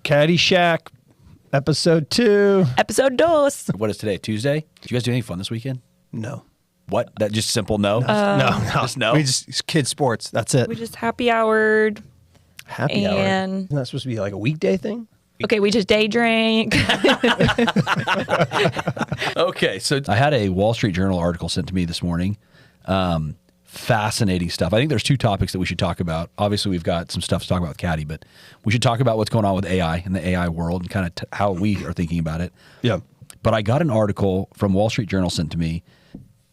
Caddyshack, episode 2. Episode 2. What is today? Tuesday? Did you guys do anything fun this weekend? No. What? That just simple no? No. Just no? We just kid sports. That's it. We just happy houred. Happy hour. Isn't that supposed to be like a weekday thing? Okay, we just day drank. Okay, so I had a Wall Street Journal article sent to me this morning. Fascinating stuff. I think there's 2 topics that we should talk about. Obviously, we've got some stuff to talk about with Caddie, but we should talk about what's going on with AI in the AI world and kind of how we are thinking about it. Yeah. But I got an article from Wall Street Journal sent to me,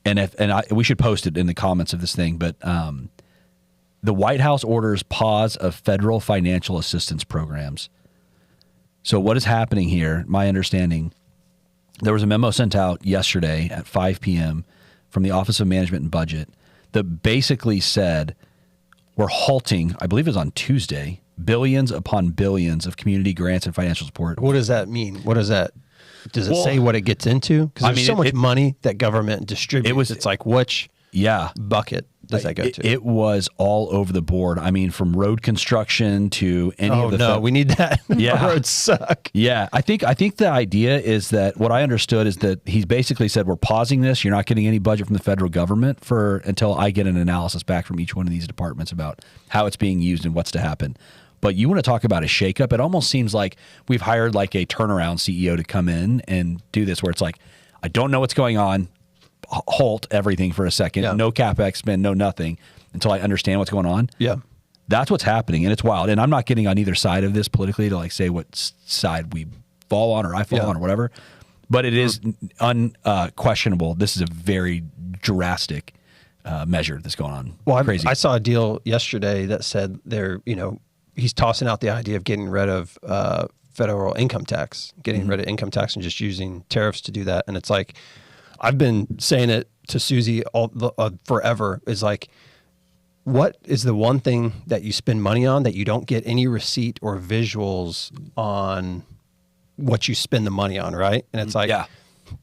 and we should post it in the comments of this thing, but the White House orders pause of federal financial assistance programs. So what is happening here, my understanding, there was a memo sent out yesterday at 5 p.m. from the Office of Management and Budget that basically said we're halting, I believe it was on Tuesday, billions upon billions of community grants and financial support. What does that mean? What does that, does it say what it gets into? Because there's so much money that government distributes. It's like, which bucket does that go to? It was all over the board. I mean, from road construction to any of the... Oh, no, we need that. Yeah. Our roads suck. Yeah, I think the idea is that what I understood is that he's basically said, we're pausing this. You're not getting any budget from the federal government until I get an analysis back from each one of these departments about how it's being used and what's to happen. But you want to talk about a shakeup? It almost seems like we've hired like a turnaround CEO to come in and do this, where it's like, I don't know what's going on. Halt everything for a second. Yeah. No CapEx spend, no nothing until I understand what's going on. Yeah. That's what's happening, and it's wild. And I'm not getting on either side of this politically to like say what side we fall on or I fall on or whatever. But it is unquestionable. This is a very drastic measure that's going on. Well, crazy. I saw a deal yesterday that said he's tossing out the idea of getting rid of federal income tax, getting rid of income tax and just using tariffs to do that. And it's like, I've been saying it to Susie forever, is like, what is the one thing that you spend money on that you don't get any receipt or visuals on what you spend the money on, right? And it's like,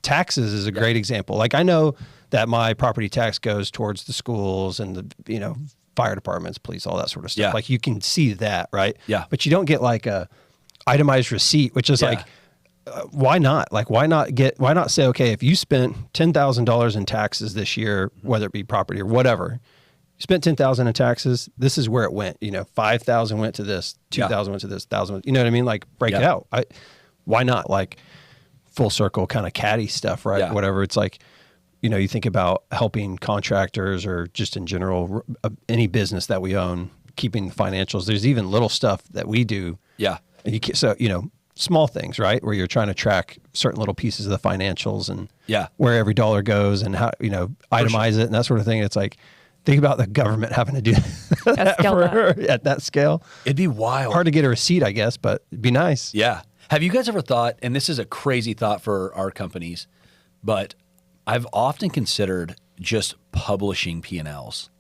taxes is a great example. Like, I know that my property tax goes towards the schools and the, fire departments, police, all that sort of stuff. Yeah. Like, you can see that, right? Yeah. But you don't get like a itemized receipt, which is like, why not? Like, why not say, okay, if you spent $10,000 in taxes this year, whether it be property or whatever, you spent $10,000 in taxes, this is where it went. 5,000 went to this, 2,000 went to this, 1,000, you know what I mean? Like, break it out. Why not? Like, full circle kind of Caddie stuff, right? Yeah. Whatever. It's like, you think about helping contractors or just in general, any business that we own, keeping the financials. There's even little stuff that we do. Yeah. Small things, right? Where you're trying to track certain little pieces of the financials and where every dollar goes and how, itemize it and that sort of thing. It's like, think about the government having to do that at that scale. It'd be wild. Hard to get a receipt, I guess, but it'd be nice. Yeah. Have you guys ever thought, and this is a crazy thought for our companies, but I've often considered just publishing P&Ls.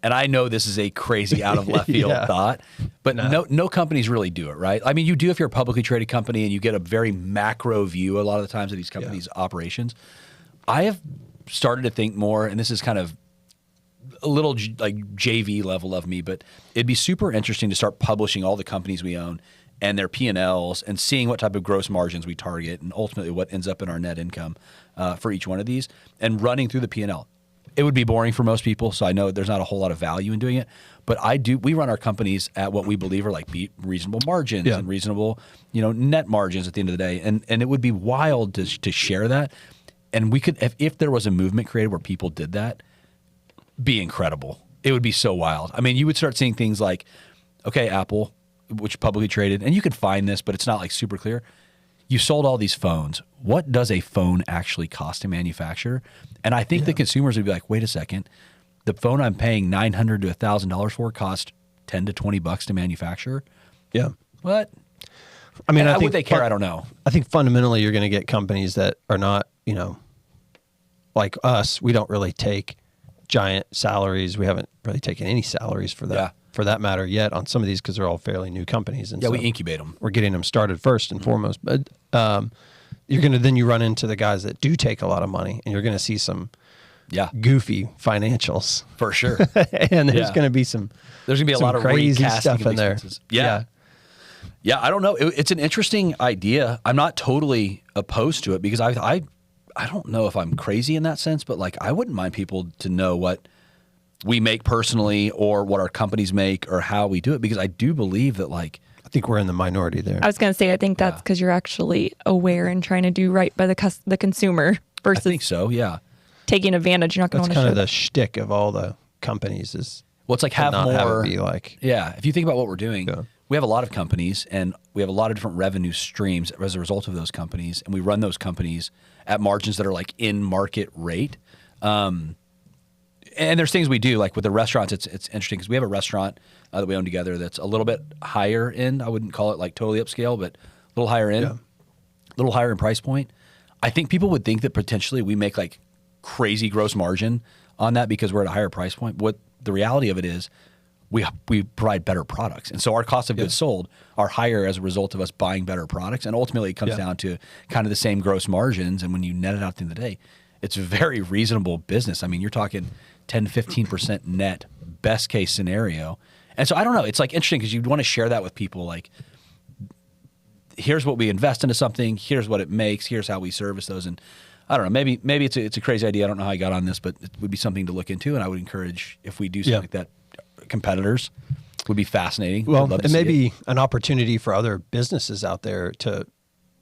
And I know this is a crazy out of left field thought, but no companies really do it, right? I mean, you do if you're a publicly traded company and you get a very macro view a lot of the times of these companies' operations. I have started to think more, and this is kind of a little like JV level of me, but it'd be super interesting to start publishing all the companies we own and their P&Ls and seeing what type of gross margins we target and ultimately what ends up in our net income for each one of these and running through the P&L. It would be boring for most people, so I know there's not a whole lot of value in doing it. But we run our companies at what we believe are like reasonable margins and reasonable, net margins at the end of the day. And it would be wild to share that. And we could, if there was a movement created where people did that, be incredible. It would be so wild. I mean, you would start seeing things like, okay, Apple, which publicly traded, and you could find this, but it's not like super clear. You sold all these phones. What does a phone actually cost to manufacture? And I think the consumers would be like, wait a second, the phone I'm paying $900 to $1,000 for cost $10 to $20 to manufacture. Yeah. What? I mean, and I think would they care? I don't know. I think fundamentally you're going to get companies that are not, like us. We don't really take giant salaries. We haven't really taken any salaries for that. For that matter yet on some of these because they're all fairly new companies. And we incubate them. We're getting them started first and foremost. But you run into the guys that do take a lot of money and you're going to see some goofy financials. For sure. And there's going to be there's going to be a lot of crazy recasting stuff in there. Yeah. Yeah, I don't know. It's an interesting idea. I'm not totally opposed to it because I don't know if I'm crazy in that sense, but like I wouldn't mind people to know what we make personally or what our companies make or how we do it, because I do believe that like I think we're in the minority there. I was going to say, I think that's because you're actually aware and trying to do right by the consumer versus I think so, yeah. taking advantage. You're not going to That's want to kind show of the shtick of all the companies is Well, it's like to have not more. have it be like, Yeah, if you think about what we're doing, Yeah. we have a lot of companies and we have a lot of different revenue streams as a result of those companies, and we run those companies at margins that are like in market rate. And there's things we do like with the restaurants. It's interesting because we have a restaurant that we own together that's a little bit higher end. I wouldn't call it like totally upscale, but a little higher end, a little higher in price point. I think people would think that potentially we make like crazy gross margin on that because we're at a higher price point. What the reality of it is, we provide better products, and so our cost of goods sold are higher as a result of us buying better products. And ultimately, it comes down to kind of the same gross margins. And when you net it out at the end of the day, it's a very reasonable business. I mean, you're talking 10 to 15% net, best case scenario. And so I don't know. It's like interesting because you want to share that with people. Like, here's what we invest into something. Here's what it makes. Here's how we service those. And I don't know. Maybe it's a crazy idea. I don't know how I got on this, but it would be something to look into. And I would encourage, if we do something like that, competitors would be fascinating. well, I'd love to it may see be an opportunity for other businesses out there to,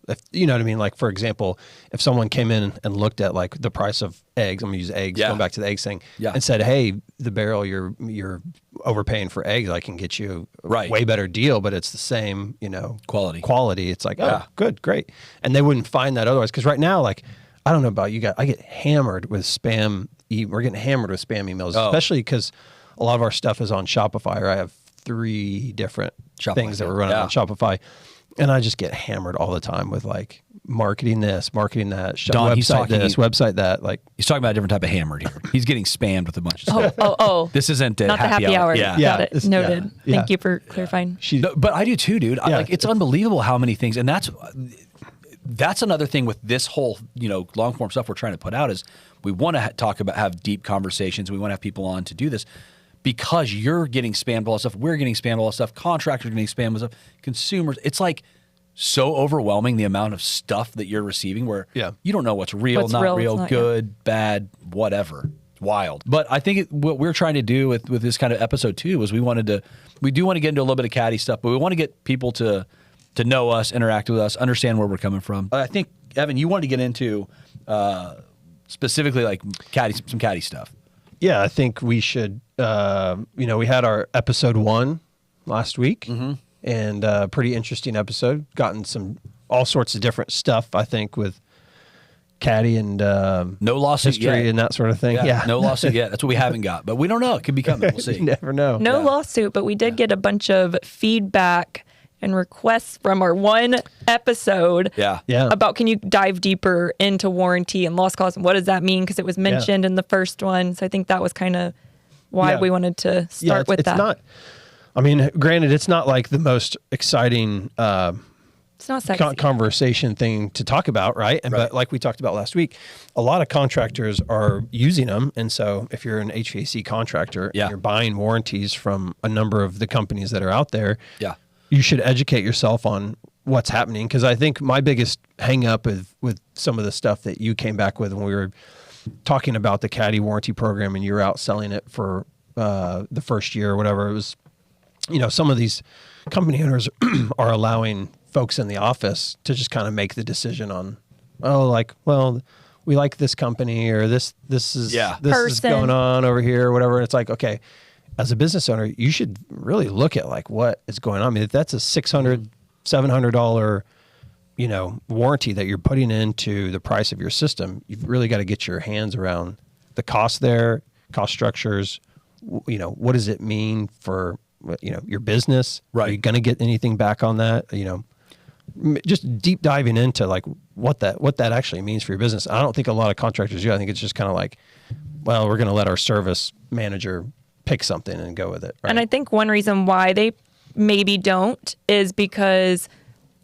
if, you know what I mean? Like, for example, if someone came in and looked at like the price of eggs, I'm gonna use eggs, going back to the eggs thing, and said, hey, the barrel you're overpaying for eggs, I can get you a way better deal, but it's the same, quality. It's like, oh, good, great. And they wouldn't find that otherwise. Because right now, like, I don't know about you guys, I get hammered with spam. We're getting hammered with spam emails, especially because a lot of our stuff is on Shopify, or I have 3 different things that we're running on Shopify. And I just get hammered all the time with like marketing this, marketing that, Don, website that. Like, he's talking about a different type of hammered here. He's getting spammed with a bunch of stuff. Oh. This isn't not the happy hour. Yeah. Got it. Noted. Thank you for clarifying. No, but I do too, dude. It's unbelievable how many things, and that's another thing with this whole, long form stuff we're trying to put out is we want to have deep conversations. We want to have people on to do this. Because you're getting spammed with all this stuff, we're getting spammed with all this stuff, contractors are getting spammed with stuff, consumers. It's like so overwhelming the amount of stuff that you're receiving where you don't know what's real, not real, good, bad, whatever. It's wild. But I think what we're trying to do with this kind of episode 2 was we do want to get into a little bit of Caddie stuff, but we want to get people to know us, interact with us, understand where we're coming from. I think, Evan, you wanted to get into specifically like some Caddie stuff. Yeah, I think we should, we had our episode 1 last week, and pretty interesting episode. Gotten all sorts of different stuff, I think, with Caddie and no lawsuit history yet. and that sort of thing. Yeah. No lawsuit yet. That's what we haven't got, but we don't know. It could be coming. We'll see. You never know. No lawsuit, but we did get a bunch of feedback and requests from our 1 episode about, can you dive deeper into warranty and loss costs and what does that mean? Because it was mentioned in the first one. So I think that was kind of why we wanted to start with that. Not, I mean, granted, it's not like the most exciting it's not sexy. Conversation thing to talk about, right? But like we talked about last week, a lot of contractors are using them. And so if you're an HVAC contractor and you're buying warranties from a number of the companies that are out there, you should educate yourself on what's happening. Because I think my biggest hang up with some of the stuff that you came back with when we were talking about the Caddie warranty program and you were out selling it for the first year or whatever, it was, some of these company owners are allowing folks in the office to just kind of make the decision on, we like this company, or this is going on over here or whatever. And it's like, okay, as a business owner, you should really look at like what is going on. I mean, if that's a $600, $700, warranty that you're putting into the price of your system, you've really got to get your hands around the cost there, cost structures. What does it mean for, your business? Right. Are you going to get anything back on that? Just deep diving into like what that actually means for your business. I don't think a lot of contractors do. I think it's just kind of like, well, we're going to let our service manager pick something and go with it. Right? And I think one reason why they maybe don't is because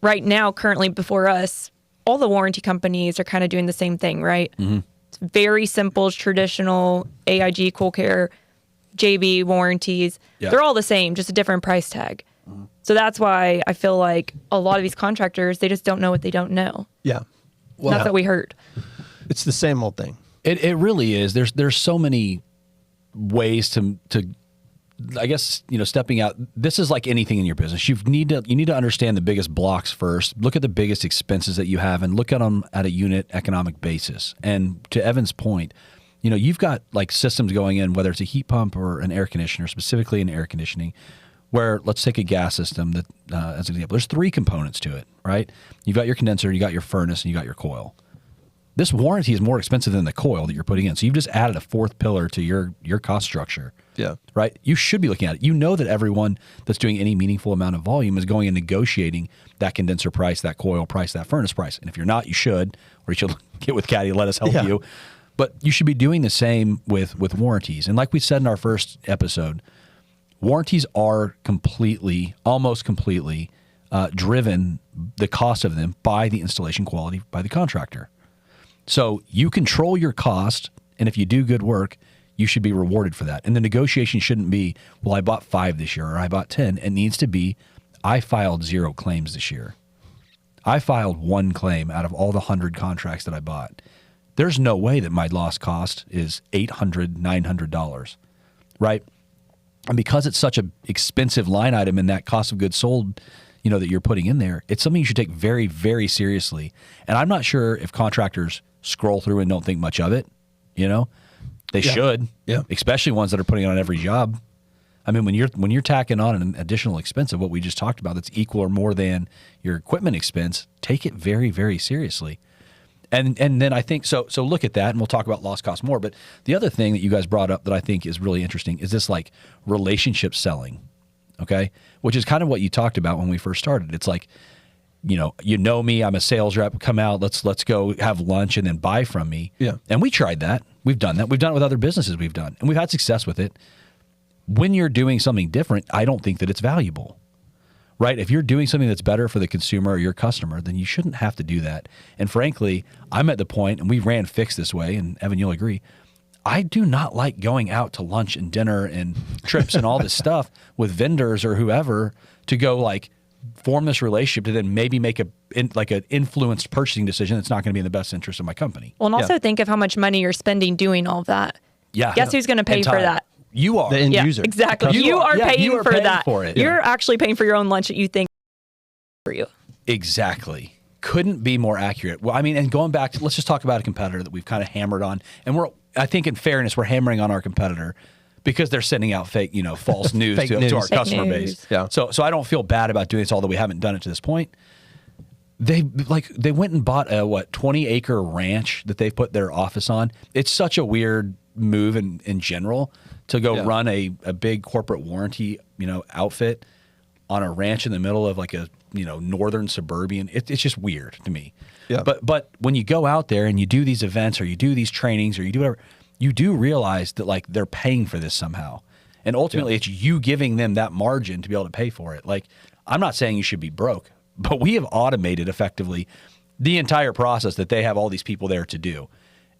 right now, currently before us, all the warranty companies are kind of doing the same thing, right? Mm-hmm. It's very simple, traditional AIG, Cool Care, JB warranties. Yeah. They're all the same, just a different price tag. So that's why I feel like a lot of these contractors, they just don't know what they don't know. Yeah. Well, that's what we heard. It's the same old thing. It really is. There's so many ways to I guess, stepping out. This is like anything in your business. You need to understand the biggest blocks first. Look at the biggest expenses that you have and look at them at a unit economic basis. And to Evan's point, you've got like systems going in, whether it's a heat pump or an air conditioner, specifically in air conditioning, where let's take a gas system that as an example. There's 3 components to it, right? You've got your condenser, you got your furnace, and you got your coil. This warranty is more expensive than the coil that you're putting in. So you've just added a 4th pillar to your cost structure. Yeah. Right? You should be looking at it. You know that everyone that's doing any meaningful amount of volume is going and negotiating that condenser price, that coil price, that furnace price. And if you're not, you should, or you should get with Caddie, let us help you. But you should be doing the same with warranties. And like we said in our first episode, warranties are almost completely driven, the cost of them, by the installation quality by the contractor. So you control your cost, and if you do good work, you should be rewarded for that. And the negotiation shouldn't be, well, I bought 5 this year or I bought 10. It needs to be, I filed 0 claims this year. I filed 1 claim out of all the 100 contracts that I bought. There's no way that my lost cost is $800, $900, right? And because it's such an expensive line item in that cost of goods sold, that you're putting in there, it's something you should take very, very seriously. And I'm not sure if contractors scroll through and don't think much of it. They should, especially ones that are putting it on every job. I mean, when you're tacking on an additional expense of what we just talked about that's equal or more than your equipment expense, take it very, very seriously. And then I think so look at that, and we'll talk about lost cost more. But the other thing that you guys brought up that I think is really interesting is this like relationship selling, okay? Which is kind of what you talked about when we first started. It's like, you know me, I'm a sales rep, come out, let's go have lunch and then buy from me. Yeah. And we tried that. We've done that. We've done it with other businesses we've done, and we've had success with it. When you're doing something different, I don't think that it's valuable. Right? If you're doing something that's better for the consumer or your customer, then you shouldn't have to do that. And frankly, I'm at the point, and we ran Fix this way, and Evan, you'll agree, I do not like going out to lunch and dinner and trips and all this stuff with vendors or whoever to go like form this relationship to then maybe make an influenced purchasing decision that's not going to be in the best interest of my company. Well, and also think of how much money you're spending doing all of that. Yeah. Guess who's going to pay for that? You are. The end user. Exactly. You are paying for that. For it. You're actually paying for your own lunch that you think for you. Exactly. Couldn't be more accurate. Well, I mean, and going back to, let's just talk about a competitor that we've kind of hammered on. And I think in fairness, we're hammering on our competitor because they're sending out fake, false news to our customer base. Yeah. So I don't feel bad about doing this, although we haven't done it to this point. They went and bought a 20-acre ranch that they've put their office on. It's such a weird move in general to go run a big corporate warranty, outfit on a ranch in the middle of like a, northern suburban. It's just weird to me. Yeah. But when you go out there and you do these events or you do these trainings or you do whatever, you do realize that like they're paying for this somehow. And ultimately it's you giving them that margin to be able to pay for it. Like, I'm not saying you should be broke, but we have automated effectively the entire process that they have all these people there to do.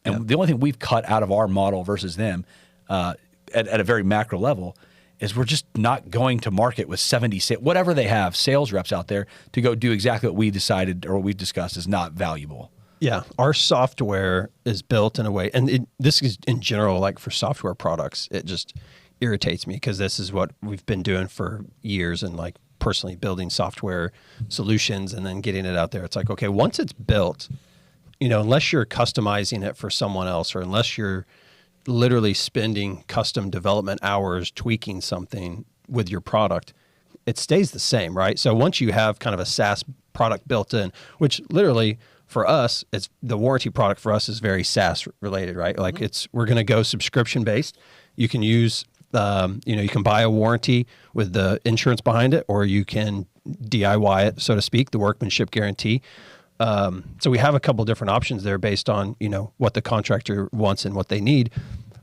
And the only thing we've cut out of our model versus them at a very macro level is we're just not going to market with 70, whatever they have, sales reps out there to go do exactly what we decided or what we've discussed is not valuable. Yeah. Our software is built in a way, and this is in general, like for software products, it just irritates me because this is what we've been doing for years and like personally building software solutions and then getting it out there. It's like, okay, once it's built, unless you're customizing it for someone else or unless you're literally spending custom development hours tweaking something with your product, it stays the same, right? So once you have kind of a SaaS product built in, which literally for us, it's the warranty product for us is very SaaS related, right? Like we're going to go subscription based. You can use, you can buy a warranty with the insurance behind it, or you can DIY it, so to speak, the workmanship guarantee. So we have a couple different options there based on, what the contractor wants and what they need.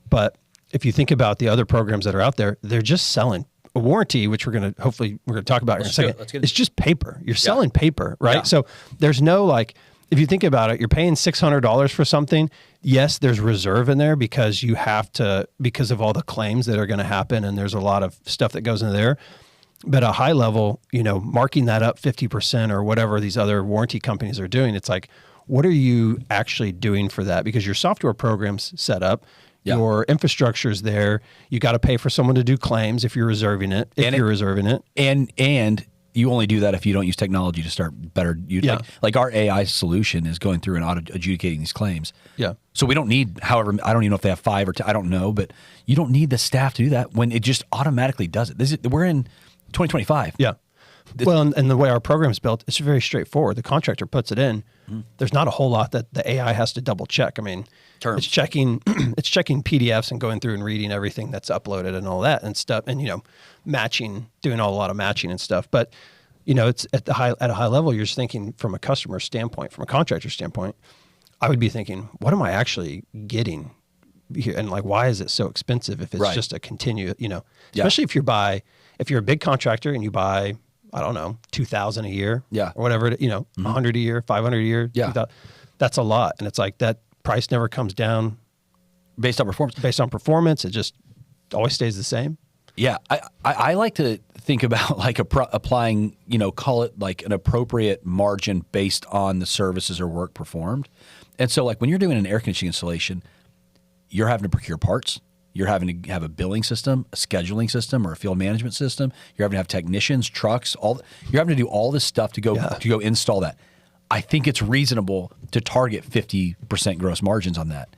But if you think about the other programs that are out there, they're just selling a warranty, which we're going to talk about in a second. It's just paper. You're selling paper, right? Yeah. So there's no if you think about it, you're paying $600 for something. Yes, there's reserve in there because you have to, because of all the claims that are going to happen. And there's a lot of stuff that goes into there. But at a high level, marking that up 50% or whatever these other warranty companies are doing, it's like, what are you actually doing for that? Because your software program's set up, your infrastructure is there. You got to pay for someone to do claims if you're reserving it. And you only do that if you don't use technology to start better. Like our AI solution is going through and adjudicating these claims. Yeah. So we don't need, however, I don't even know if they have 5 or 10, I don't know, but you don't need the staff to do that when it just automatically does it. We're in 2025. Yeah. Well, and the way our program is built, it's very straightforward. The contractor puts it in. There's not a whole lot that the AI has to double check. I mean, it's checking PDFs and going through and reading everything that's uploaded and all that and stuff, and matching, doing a lot of matching and stuff. But it's at a high level. You're just thinking from a customer standpoint, from a contractor standpoint. I would be thinking, what am I actually getting here, and like, why is it so expensive if it's just a continue? Especially if you're a big contractor and you buy, I don't know, $2,000 a year, or whatever, $100 a year, $500 a year, that's a lot. And it's like that price never comes down based on performance. It just always stays the same. Yeah. I like to think about like applying, call it like an appropriate margin based on the services or work performed. And so like when you're doing an air conditioning installation, you're having to procure parts. You're having to have a billing system, a scheduling system, or a field management system. You're having to have technicians, trucks. You're having to do all this stuff to go install that. I think it's reasonable to target 50% gross margins on that.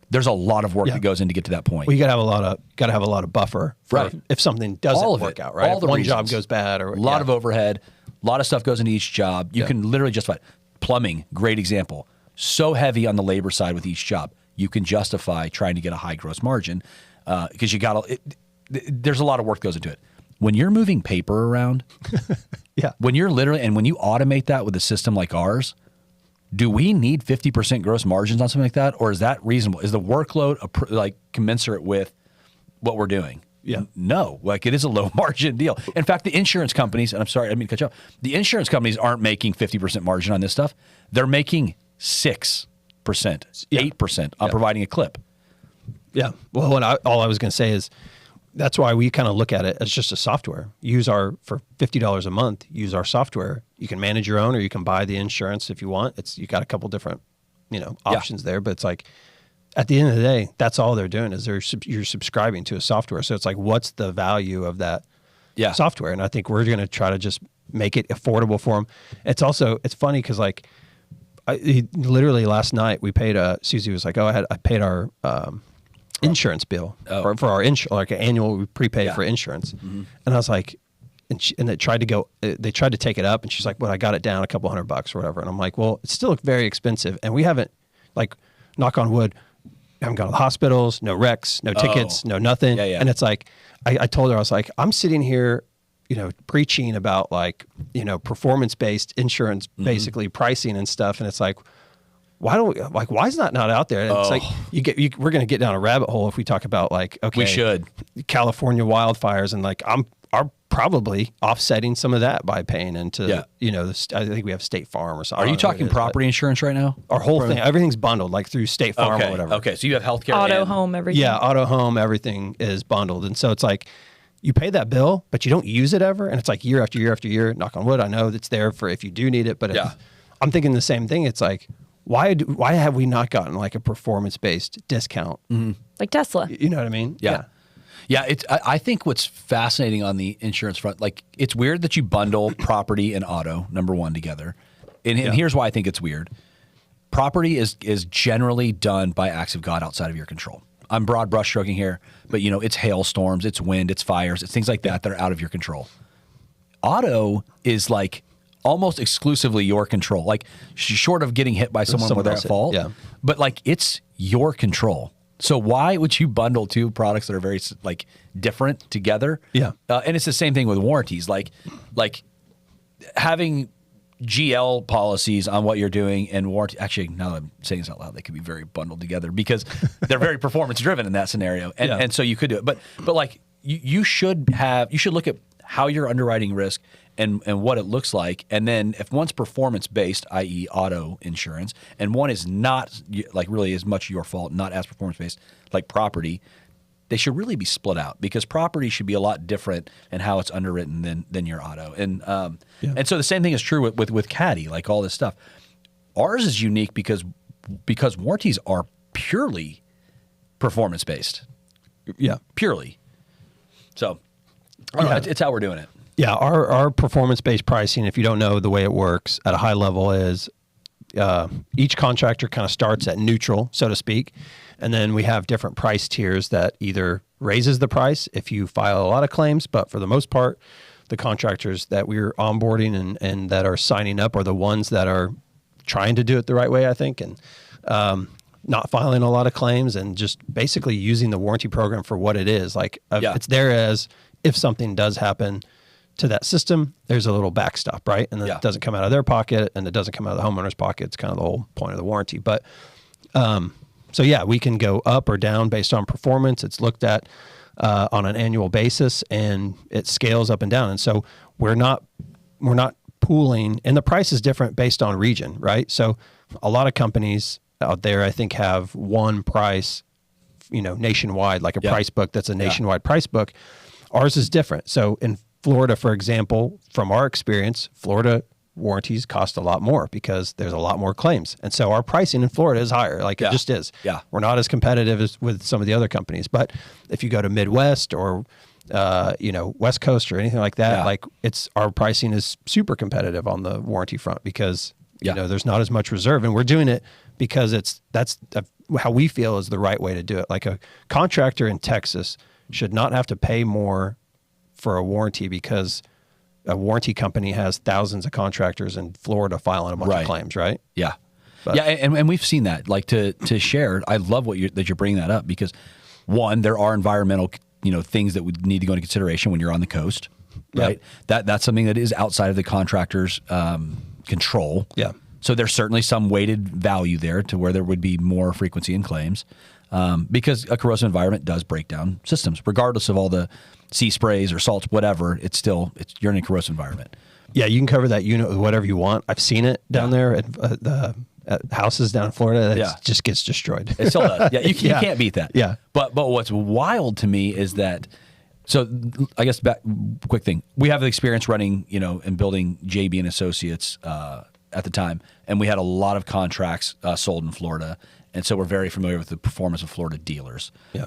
There's a lot of work that goes in to get to that point. Well, you got to have a lot of buffer for if something doesn't work out, right? All the if one reasons. job goes bad, or a lot of overhead, a lot of stuff goes into each job. You can literally justify plumbing. Great example. So heavy on the labor side with each job, you can justify trying to get a high gross margin because there's a lot of work that goes into it. When you're moving paper around, when you're literally, when you automate that with a system like ours, do we need 50% gross margins on something like that? Or is that reasonable? Is the workload commensurate with what we're doing? Yeah. No, like it is a low margin deal. In fact, the insurance companies, and I'm sorry, I didn't mean to cut you off. The insurance companies aren't making 50% margin on this stuff. They're making 6%, 8% on providing a clip. Yeah. Well, all I was going to say is that's why we kind of look at it as just a software. For $50 a month, use our software. You can manage your own, or you can buy the insurance if you want. You got a couple different, options there, but it's like at the end of the day, that's all they're doing is you're subscribing to a software. So it's like, what's the value of that software? And I think we're going to try to just make it affordable for them. It's funny because literally last night we paid Susie was like, I paid our insurance bill for our insurance, like an annual prepay for insurance. Mm-hmm. And I was like, and they tried to take it up, and she's like, well, I got it down a couple $100 or whatever. And I'm like, well, it's still very expensive. And we haven't, like, knock on wood, haven't gone to the hospitals, no wrecks, no tickets, no nothing. Yeah. And it's like, I told her, I was like, I'm sitting here, preaching about performance-based insurance, basically pricing and stuff. And it's like, why is that not out there? And it's like we're going to get down a rabbit hole if we talk about we should California wildfires, and are probably offsetting some of that by paying into I think we have State Farm or something. Are you talking property insurance right now? Our whole thing, everything's bundled through State Farm or whatever. Okay, so you have healthcare, auto, home, everything. Yeah, auto, home, everything is bundled, and so it's like you pay that bill, but you don't use it ever, and it's like year after year after year. Knock on wood, I know it's there for if you do need it, but I'm thinking the same thing. It's like, why have we not gotten like a performance-based discount? Mm-hmm. Like Tesla. You know what I mean? Yeah. I think what's fascinating on the insurance front, it's weird that you bundle property and auto, number one, together. And here's why I think it's weird. Property is generally done by acts of God outside of your control. I'm broad brushstroking here, but it's hailstorms, it's wind, it's fires, it's things like that are out of your control. Auto is like almost exclusively your control, like short of getting hit by someone where they're at fault. Yeah. But it's your control. So why would you bundle two products that are very different together? Yeah. And it's the same thing with warranties, like having GL policies on what you're doing and warranty. Actually, now that I'm saying this out loud, they could be very bundled together because they're very performance driven in that scenario. And so you could do it. But you should look at how you're underwriting risk and what it looks like. And then if one's performance-based, i.e. auto insurance, and one is not really as much your fault, not as performance-based, like property, they should really be split out, because property should be a lot different in how it's underwritten than your auto. And and so the same thing is true with Caddie, like all this stuff. Ours is unique because warranties are purely performance based. Yeah, purely. So I don't know, it's how we're doing it. Yeah, our performance based pricing, if you don't know the way it works at a high level, is each contractor kind of starts at neutral, so to speak. And then we have different price tiers that either raises the price if you file a lot of claims, but for the most part, the contractors that we're onboarding and that are signing up are the ones that are trying to do it the right way, I think, and not filing a lot of claims and just basically using the warranty program for what it is. Like it's there as if something does happen to that system, there's a little backstop, right? And then it doesn't come out of their pocket and it doesn't come out of the homeowner's pocket. It's kind of the whole point of the warranty. But so yeah, we can go up or down based on performance. It's looked at on an annual basis, and it scales up and down. And so we're not pooling, and the price is different based on region, right? So a lot of companies out there, I think, have one price, nationwide, like a price book that's a nationwide price book. Ours is different. So in Florida, for example, from our experience, Florida warranties cost a lot more because there's a lot more claims. And so our pricing in Florida is higher. Like it just is. Yeah. We're not as competitive as with some of the other companies. But if you go to Midwest or, West Coast or anything like that, like our pricing is super competitive on the warranty front because, there's not as much reserve. And we're doing it because that's how we feel is the right way to do it. Like a contractor in Texas should not have to pay more for a warranty because a warranty company has thousands of contractors in Florida filing a bunch of claims, right? Yeah. And we've seen that. Like to share, I love that you're bringing that up because, one, there are environmental things that would need to go into consideration when you're on the coast, right? That's something that is outside of the contractor's control. Yeah. So there's certainly some weighted value there to where there would be more frequency in claims because a corrosive environment does break down systems, regardless of all the sea sprays or salts, whatever. You're in a corrosive environment. Yeah, you can cover that unit with whatever you want. I've seen it down there at houses down in Florida that just gets destroyed. It still does. Yeah, you can't beat that. Yeah. But what's wild to me is that. So I guess quick thing. We have the experience running, and building JB and Associates at the time, and we had a lot of contracts sold in Florida, and so we're very familiar with the performance of Florida dealers. Yeah.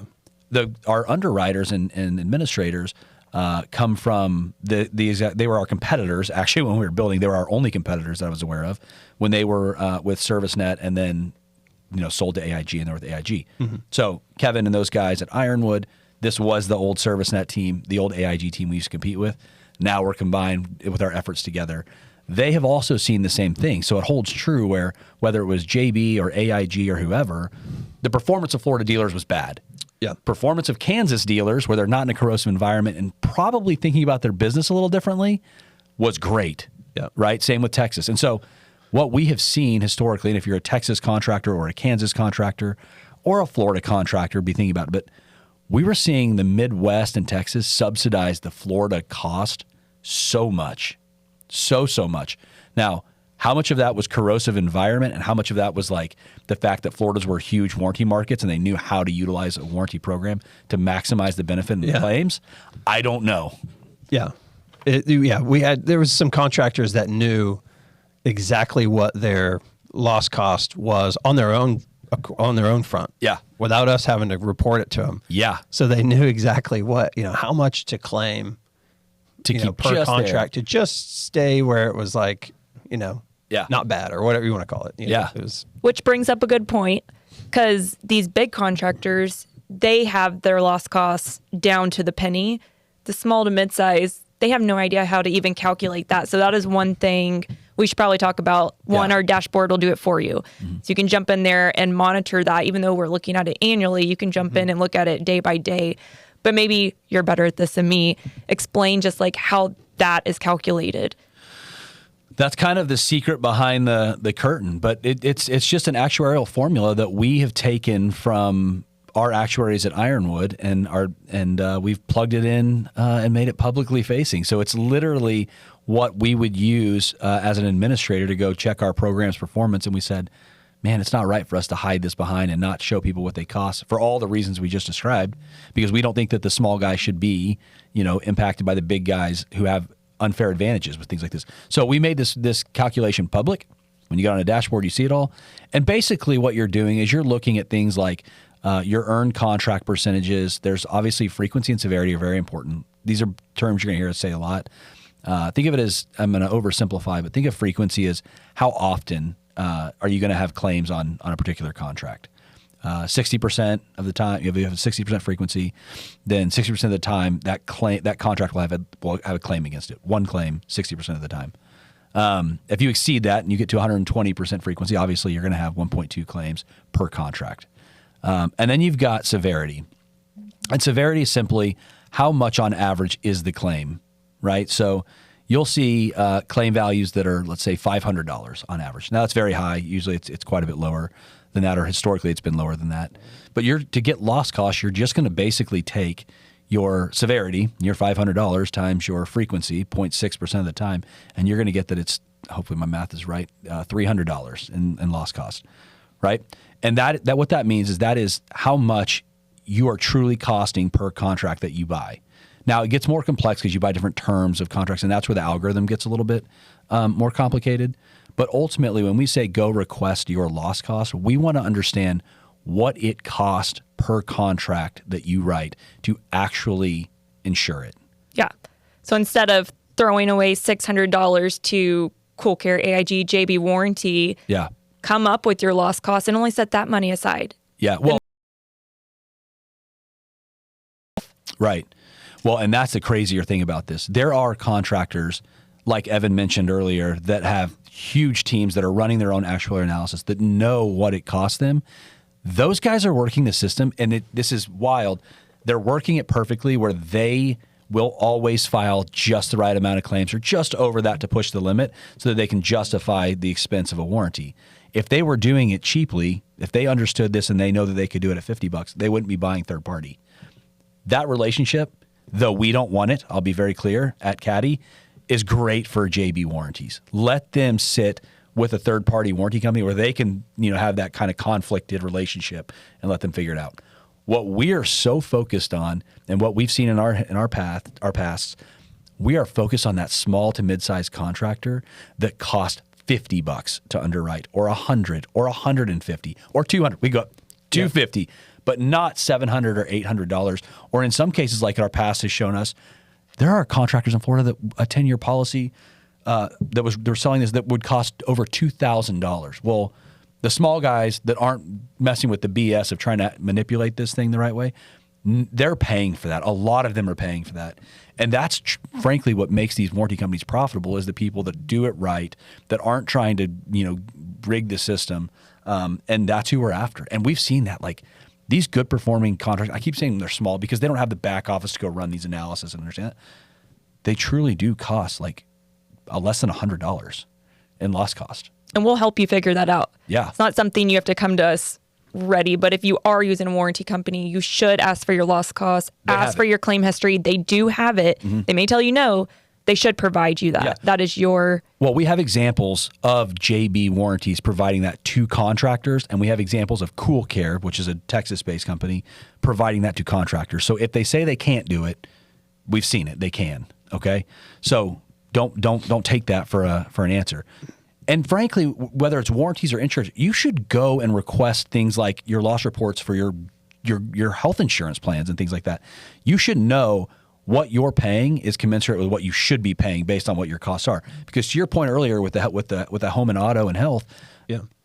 Our underwriters and administrators come from they were our competitors. Actually, when we were building, they were our only competitors that I was aware of when they were with ServiceNet and then sold to AIG and they were with AIG. Mm-hmm. So Kevin and those guys at Ironwood, this was the old ServiceNet team, the old AIG team we used to compete with. Now we're combined with our efforts together. They have also seen the same thing. So it holds true where whether it was JB or AIG or whoever, the performance of Florida dealers was bad. Yeah. Performance of Kansas dealers, where they're not in a corrosive environment and probably thinking about their business a little differently, was great. Yeah. Right? Same with Texas. And so what we have seen historically, and if you're a Texas contractor or a Kansas contractor or a Florida contractor, be thinking about it, but we were seeing the Midwest and Texas subsidize the Florida cost so much. So much. Now, how much of that was corrosive environment and how much of that was like the fact that Floridas were huge warranty markets and they knew how to utilize a warranty program to maximize the benefit of the claims? I don't know. Yeah. There was some contractors that knew exactly what their loss cost was on their own front. Yeah. Without us having to report it to them. Yeah. So they knew exactly what, how much to claim to keep per contract to just stay where it was like, not bad or whatever you want to call it. It was. Which brings up a good point because these big contractors, they have their loss costs down to the penny. The small to mid-size, they have no idea how to even calculate that. So that is one thing we should probably talk about. One, our dashboard will do it for you. Mm-hmm. So you can jump in there and monitor that. Even though we're looking at it annually, you can jump in and look at it day by day. But maybe you're better at this than me. Explain just like how that is calculated. That's kind of the secret behind the curtain, but it's just an actuarial formula that we have taken from our actuaries at Ironwood and we've plugged it in and made it publicly facing. So it's literally what we would use as an administrator to go check our program's performance. And we said, man, it's not right for us to hide this behind and not show people what they cost for all the reasons we just described, because we don't think that the small guy should be, impacted by the big guys who have unfair advantages with things like this. So we made this calculation public. When you get on a dashboard, you see it all. And basically what you're doing is you're looking at things like your earned contract percentages. There's obviously frequency and severity are very important. These are terms you're going to hear us say a lot. Think of it as, I'm going to oversimplify, but think of frequency as how often are you going to have claims on a particular contract. 60% of the time, if you have a 60% frequency, then 60% of the time that contract will have a claim against it. One claim, 60% of the time. If you exceed that and you get to 120% frequency, obviously you're going to have 1.2 claims per contract. And then you've got severity. And severity is simply how much on average is the claim, right? So you'll see claim values that are, let's say, $500 on average. Now that's very high. Usually it's quite a bit lower than that, or historically it's been lower than that. But to get loss costs, you're just going to basically take your severity, your $500 times your frequency, 0.6% of the time, and you're going to get that it's, hopefully my math is right, $300 in loss cost, right? And that what that means is that is how much you are truly costing per contract that you buy. Now, it gets more complex because you buy different terms of contracts, and that's where the algorithm gets a little bit more complicated. But ultimately, when we say go request your loss cost, we want to understand what it costs per contract that you write to actually insure it. Yeah. So instead of throwing away $600 to Cool Care, AIG, JB Warranty, come up with your loss cost and only set that money aside. Yeah. Well, right. Well, and that's the crazier thing about this. There are contractors, like Evan mentioned earlier, that have huge teams that are running their own actuarial analysis that know what it costs them. Those guys are working the system, and this is wild. They're working it perfectly where they will always file just the right amount of claims or just over that to push the limit so that they can justify the expense of a warranty. If they were doing it cheaply, if they understood this and they know that they could do it at $50, they wouldn't be buying third party. That relationship, though we don't want it, I'll be very clear, at Caddie, is great for JB warranties. Let them sit with a third-party warranty company where they can, have that kind of conflicted relationship and let them figure it out. What we are so focused on, and what we've seen in our pasts, we are focused on that small to mid-sized contractor that cost $50 to underwrite, or $100, or $150, or $200. We go up $250, but not $700 or $800. Or in some cases, like our past has shown us, there are contractors in Florida that a 10-year policy they're selling this that would cost over $2,000. Well, the small guys that aren't messing with the BS of trying to manipulate this thing the right way, they're paying for that. A lot of them are paying for that. And that's frankly what makes these warranty companies profitable, is the people that do it right, that aren't trying to, rig the system. And that's who we're after. And we've seen that, like, these good performing contractors, I keep saying they're small because they don't have the back office to go run these analysis and understand that. They truly do cost like less than $100 in loss cost. And we'll help you figure that out. Yeah. It's not something you have to come to us ready, but if you are using a warranty company, you should ask for your loss costs, ask for your claim history. They do have it. Mm-hmm. They may tell you no. They should provide you that. Yeah. That is your... Well, we have examples of JB Warranties providing that to contractors, and we have examples of Cool Care, which is a Texas-based company, providing that to contractors. So if they say they can't do it, we've seen it. They can. Okay? So don't take that for an answer. And frankly, whether it's warranties or insurance, you should go and request things like your loss reports for your health insurance plans and things like that. You should know what you're paying is commensurate with what you should be paying based on what your costs are. Because to your point earlier with the home and auto and health,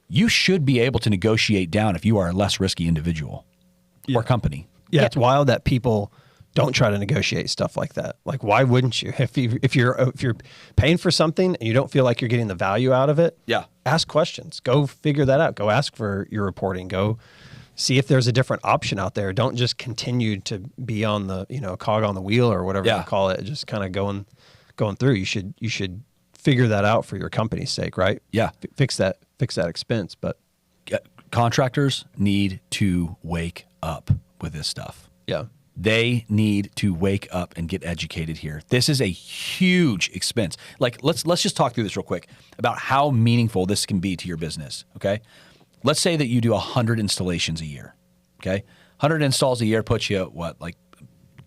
you should be able to negotiate down if you are a less risky individual or company. Yeah, it's wild that people don't try to negotiate stuff like that. Like, why wouldn't you? If you're paying for something and you don't feel like you're getting the value out of it, ask questions. Go figure that out. Go ask for your reporting. Go see if there's a different option out there. Don't just continue to be on the cog on the wheel or whatever you call it. Just kind of going through. You should figure that out for your company's sake, right? Yeah, fix that expense. But contractors need to wake up with this stuff. Yeah. They need to wake up and get educated here. This is a huge expense. Like, let's just talk through this real quick about how meaningful this can be to your business, okay? let's say that you do 100 installations a year. Okay, 100 installs a year puts you at what, like a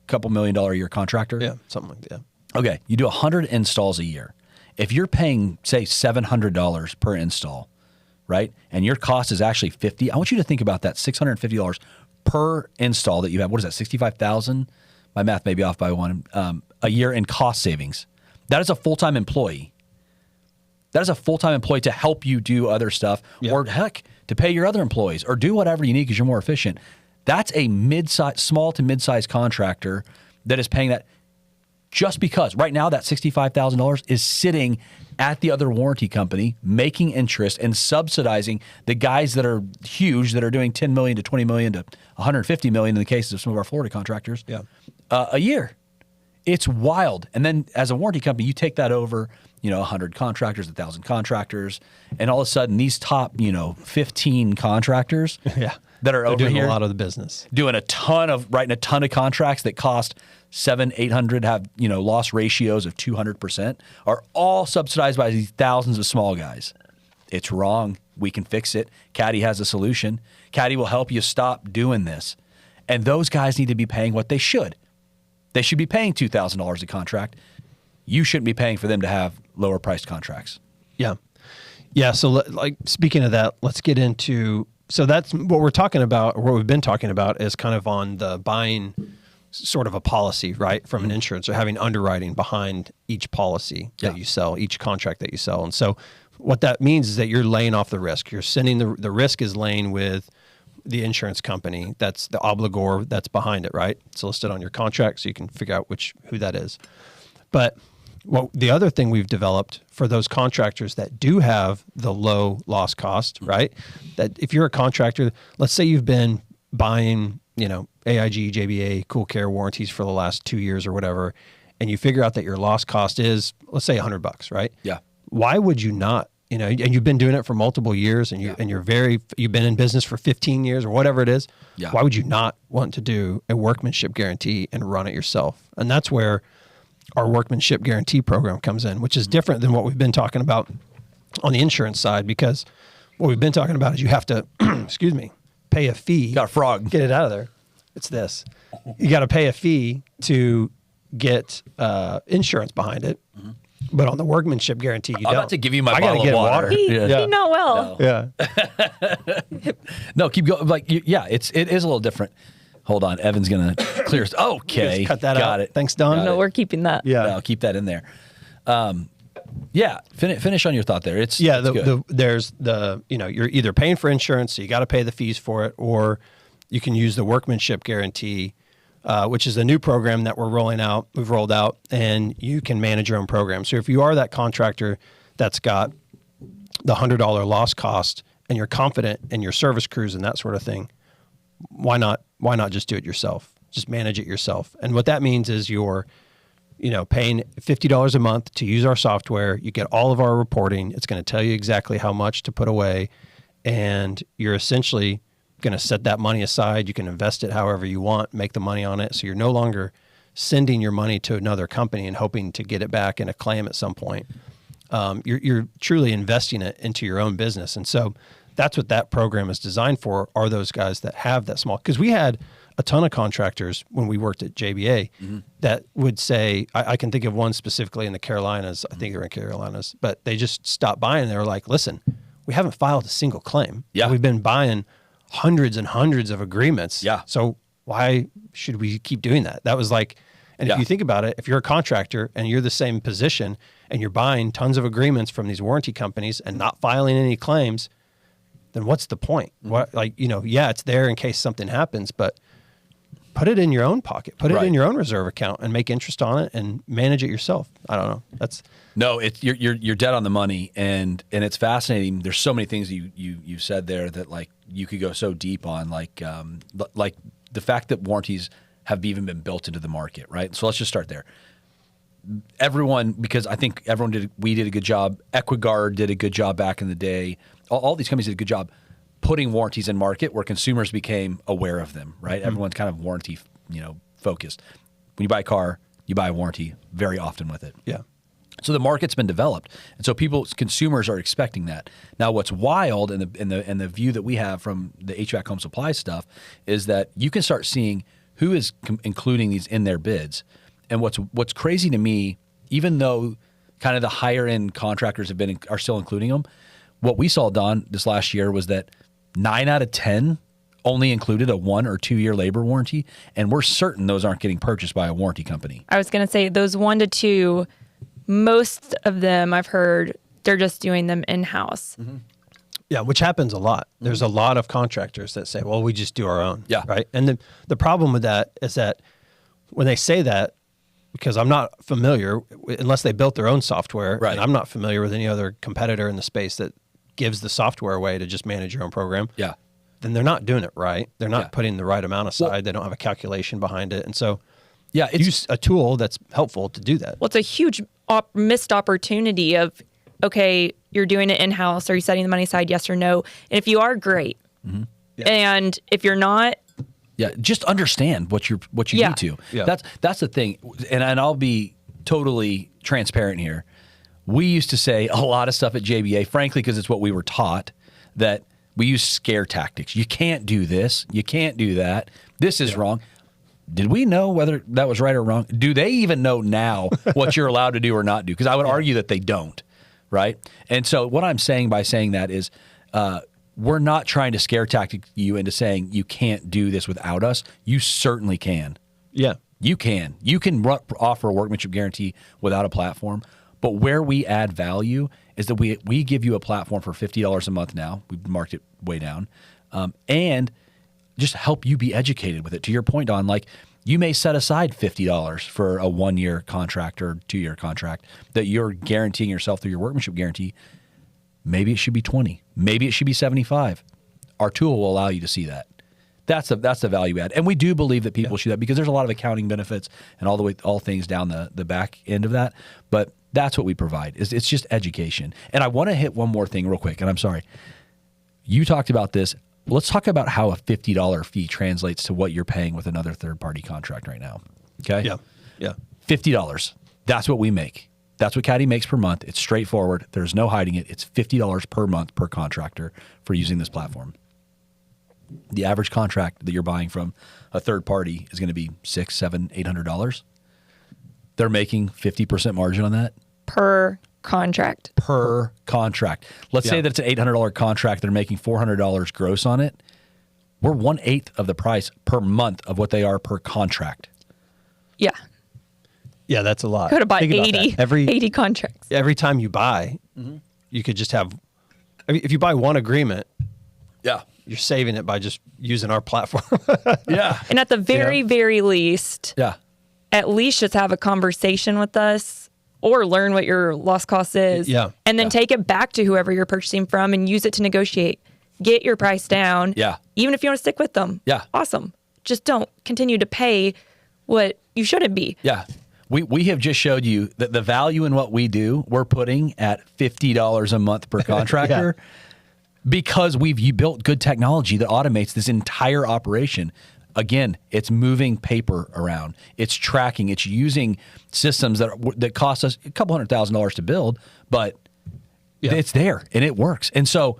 couple $1 million a year contractor? Yeah, something like that. Okay, you do 100 installs a year. If you're paying, say, $700 per install, right, and your cost is actually $50, I want you to think about that $650 per install that you have. What is that, $65,000? My math may be off by one. A year in cost savings. That is a full-time employee. That is a full-time employee to help you do other stuff, or heck, to pay your other employees, or do whatever you need because you're more efficient. That's a small to mid-sized contractor that is paying that. Just because right now that $65,000 is sitting at the other warranty company, making interest and subsidizing the guys that are huge, that are doing $10 million to $20 million to $150 million in the cases of some of our Florida contractors a year. It's wild. And then as a warranty company, you take that over, 100 contractors, 1,000 contractors, and all of a sudden these top, 15 contractors that are over doing here a lot of the business, writing a ton of contracts that cost $700-800, have loss ratios of 200%, are all subsidized by these thousands of small guys. It's wrong. We can fix it. Caddie has a solution. Caddie will help you stop doing this. And those guys need to be paying what they should. They should be paying $2,000 a contract. You shouldn't be paying for them to have lower priced contracts. Yeah. So like, speaking of that, let's get into, so that's what we're talking about, or what we've been talking about is kind of on the buying sort of a policy, right, from an insurance, or having underwriting behind each policy that you sell, each contract that you sell. And so what that means is that you're laying off the risk. You're sending the risk is laying with the insurance company. That's the obligor that's behind it, right? It's listed on your contract, so you can figure out who that is. But the other thing we've developed for those contractors that do have the low loss cost, right? That if you're a contractor, let's say you've been buying, AIG, JBA, Cool Care warranties for the last 2 years or whatever, and you figure out that your loss cost is, let's say $100, right? Yeah. Why would you not, and you've been doing it for multiple years, and you've been in business for 15 years or whatever it is. Yeah. Why would you not want to do a workmanship guarantee and run it yourself? And that's where our workmanship guarantee program comes in, which is different than what we've been talking about on the insurance side, because what we've been talking about is you have to, pay a fee. Got a frog. Get it out of there. It's this. You got to pay a fee to get insurance behind it. Mm-hmm. But on the workmanship guarantee, you don't. I'm about to give you my bottle of water. He not well. No. Yeah. No, keep going. It is a little different. Hold on. Evan's going to clear. Okay. Cut that out. Got it. Thanks, Don. No, we're keeping that. Yeah. No, keep that in there. Finish on your thought there. It's good. There's you're either paying for insurance, so you got to pay the fees for it, or you can use the workmanship guarantee, which is a new program that we've rolled out, and you can manage your own program. So if you are that contractor that's got the $100 loss cost and you're confident in your service crews and that sort of thing, why not just do it yourself? Just manage it yourself. And what that means is you're paying $50 a month to use our software. You get all of our reporting. It's going to tell you exactly how much to put away, and you're essentially going to set that money aside. You can invest it however you want, make the money on it. So you're no longer sending your money to another company and hoping to get it back in a claim at some point. You're truly investing it into your own business. And so that's what that program is designed for, are those guys that have that small, because we had a ton of contractors when we worked at JBA that would say, I can think of one specifically in the Carolinas, I think they're in Carolinas, but they just stopped buying. They were like, listen, we haven't filed a single claim. Yeah. We've been buying hundreds and hundreds of agreements. Yeah. So why should we keep doing that? That was like, and if you think about it, if you're a contractor and you're the same position and you're buying tons of agreements from these warranty companies and not filing any claims, then what's the point? What, it's there in case something happens, but put it in your own pocket, put it in your own reserve account and make interest on it and manage it yourself. I don't know. You're dead on the money, and it's fascinating. There's so many things you said there that like you could go so deep on, like the fact that warranties have even been built into the market, right? So let's just start there. Everyone, because I think we did a good job. Equiguard did a good job back in the day. All these companies did a good job putting warranties in market where consumers became aware of them, right? Mm-hmm. Everyone's kind of warranty, focused. When you buy a car, you buy a warranty very often with it. Yeah. So the market's been developed, and so consumers are expecting that. Now, what's wild in the view that we have from the HVAC home supply stuff is that you can start seeing who is including these in their bids. And what's crazy to me, even though kind of the higher end contractors are still including them, what we saw, Don, this last year was that 9 out of 10 only included a 1 or 2 year labor warranty, and we're certain those aren't getting purchased by a warranty company. I was going to say those 1 to 2. Most of them I've heard they're just doing them in-house. Mm-hmm. Yeah, which happens a lot. There's a lot of contractors that say, well, we just do our own. Yeah. Right. And the problem with that is that when they say that, because I'm not familiar, unless they built their own software, right. and I'm not familiar with any other competitor in the space that gives the software away to just manage your own program. Yeah. Then they're not doing it right. They're not putting the right amount aside. Well, they don't have a calculation behind it. And so use a tool that's helpful to do that. Well, it's a huge missed opportunity of, okay, you're doing it in-house. Are you setting the money aside, yes or no? And if you are, great. Mm-hmm. Yeah. And if you're not, just understand what you need to. Yeah. That's the thing. And I'll be totally transparent here. We used to say a lot of stuff at JBA, frankly, because it's what we were taught, that we use scare tactics. You can't do this. You can't do that. This is wrong. Did we know whether that was right or wrong? Do they even know now what you're allowed to do or not do? Because I would argue that they don't, right? And so what I'm saying by saying that is we're not trying to scare tactic you into saying you can't do this without us. You certainly can. Yeah. You can. You can offer a workmanship guarantee without a platform. But where we add value is that we give you a platform for $50 a month now. We've marked it way down. And just help you be educated with it. To your point, Don, like you may set aside $50 for a 1 year contract or 2 year contract that you're guaranteeing yourself through your workmanship guarantee. Maybe it should be 20. Maybe it should be 75. Our tool will allow you to see that. That's the value add. And we do believe that people should do that because there's a lot of accounting benefits and all things down the back end of that. But that's what we provide. It's just education. And I want to hit one more thing real quick, and I'm sorry. You talked about this. Let's talk about how a $50 fee translates to what you're paying with another third-party contract right now. Okay? Yeah. $50. That's what we make. That's what Caddie makes per month. It's straightforward. There's no hiding it. It's $50 per month per contractor for using this platform. The average contract that you're buying from a third party is going to be $600, $700, $800. They're making 50% margin on that. Per contract. Per contract. Let's say that it's an $800 contract. They're making $400 gross on it. We're 1/8 of the price per month of what they are per contract. Yeah. Yeah, that's a lot. Could have bought 80 contracts. Every time you buy, you could just have, if you buy one agreement, you're saving it by just using our platform. And at the very least, at least just have a conversation with us or learn what your loss cost is. And then take it back to whoever you're purchasing from and use it to negotiate. Get your price down. Even if you want to stick with them. Awesome. Just don't continue to pay what you shouldn't be. We have just showed you that the value in what we do, we're putting at $50 a month per contractor because we've built good technology that automates this entire operation. Again, it's moving paper around. It's tracking. It's using systems that cost us a couple $100,000 to build, but it's there and it works. And so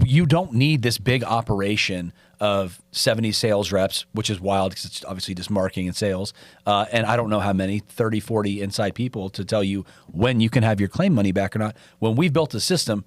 you don't need this big operation of 70 sales reps, which is wild because it's obviously just marketing and sales. And I don't know how many, 30, 40 inside people to tell you when you can have your claim money back or not. When we've built a system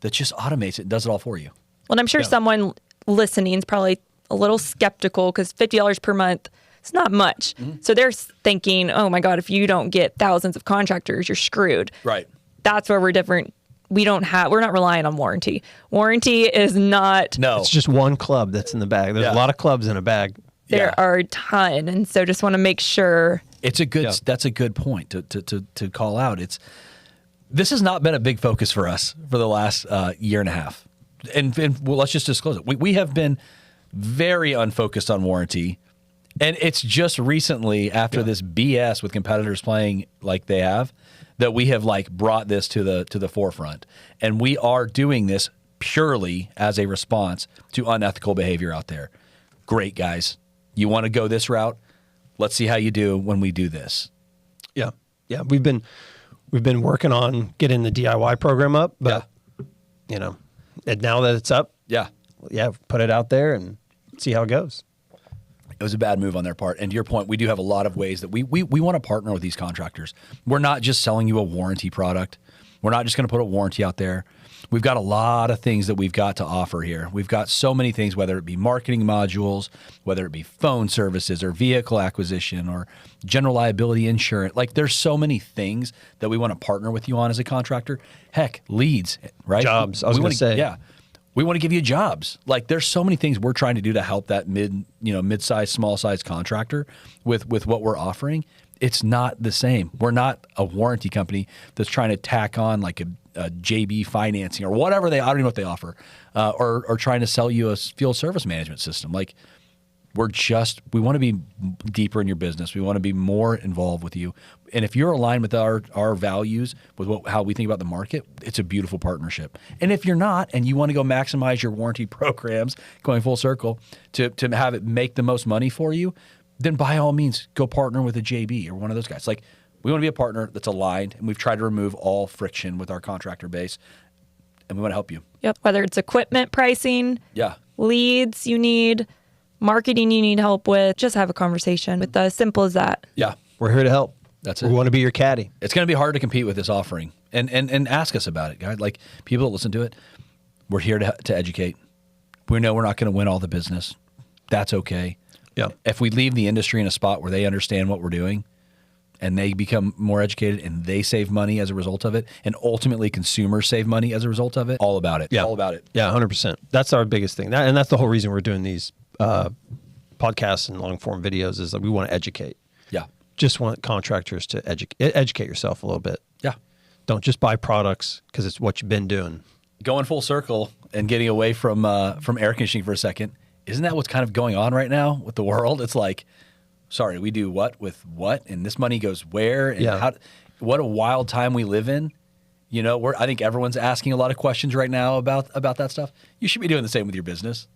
that just automates it and does it all for you. Well, I'm sure someone listening is probably a little skeptical because $50 per month, it's not much. So they're thinking, oh my God, if you don't get thousands of contractors, you're screwed. Right. That's where we're different. We're not relying on warranty. Warranty is not. No. It's just one club that's in the bag. There's a lot of clubs in a bag. There are a ton. And so just want to make sure. It's a good, that's a good point to call out. This has not been a big focus for us for the last year and a half. And well, let's just disclose it. We have been very unfocused on warranty. And it's just recently after this BS with competitors playing like they have, that we have brought this to the forefront. And we are doing this purely as a response to unethical behavior out there. Great, guys. You want to go this route? Let's see how you do when we do this. Yeah. We've been we've been working on getting the DIY program up, but you know, and now that it's up, put it out there and see how it goes. It was a bad move on their part. And to your point, we do have a lot of ways that we want to partner with these contractors. We're not just selling you a warranty product. We're not just going to put a warranty out there. We've got a lot of things that we've got to offer here. We've got so many things, whether it be marketing modules, whether it be phone services or vehicle acquisition or general liability insurance. Like there's so many things that we want to partner with you on as a contractor. Heck, leads, right? Jobs. I was going to say. Yeah. We want to give you jobs. Like there's so many things we're trying to do to help that mid-sized, small-sized contractor with what we're offering. It's not the same. We're not a warranty company that's trying to tack on like a JB financing or whatever I don't even know what they offer, or trying to sell you a field service management system. Like we want to be deeper in your business. We want to be more involved with you. And if you're aligned with our values, with how we think about the market, it's a beautiful partnership. And if you're not, and you want to go maximize your warranty programs, going full circle, to have it make the most money for you, then by all means, go partner with a JB or one of those guys. Like we want to be a partner that's aligned, and we've tried to remove all friction with our contractor base, and we want to help you. Yep. Whether it's equipment pricing, leads you need, marketing you need help with, just have a conversation with us. Simple as that. Yeah. We're here to help. That's it. We want to be your caddy. It's going to be hard to compete with this offering, and ask us about it, guys. Like people that listen to it, we're here to educate. We know we're not going to win all the business. That's okay. Yeah. If we leave the industry in a spot where they understand what we're doing and they become more educated and they save money as a result of it, and ultimately consumers save money as a result of it, all about it. Yeah. All about it. Yeah, 100%. That's our biggest thing. And that's the whole reason we're doing these podcasts and long form videos is that we want to educate. Yeah. Just want contractors to educate yourself a little bit. Yeah. Don't just buy products because it's what you've been doing. Going full circle and getting away from air conditioning for a second. Isn't that what's kind of going on right now with the world? It's like, sorry, we do what with what, and this money goes where, and how? What a wild time we live in. You know, I think everyone's asking a lot of questions right now about that stuff. You should be doing the same with your business.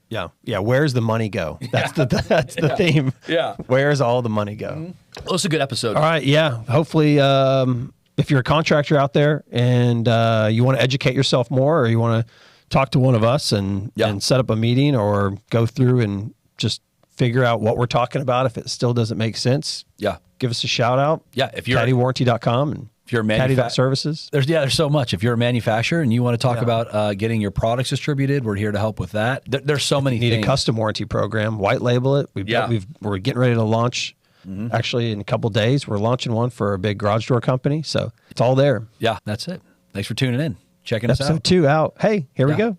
Yeah, yeah. Where's the money go? That's the theme. Yeah. Where's all the money go? Mm-hmm. Well, it's a good episode. All right. Yeah. Hopefully, if you're a contractor out there and you want to educate yourself more, or you want to talk to one of us and set up a meeting, or go through and just figure out what we're talking about. If it still doesn't make sense, give us a shout out. Yeah, if you're CaddieWarranty.com and if you're a Caddie.services. There's so much. If you're a manufacturer and you want to talk about getting your products distributed, we're here to help with that. There's so many things. Need a custom warranty program, white label it. We're getting ready to launch. Actually, in a couple of days, we're launching one for a big garage door company. So it's all there. Yeah, that's it. Thanks for tuning in. Checking us out. Episode 2 out. Hey, here we go.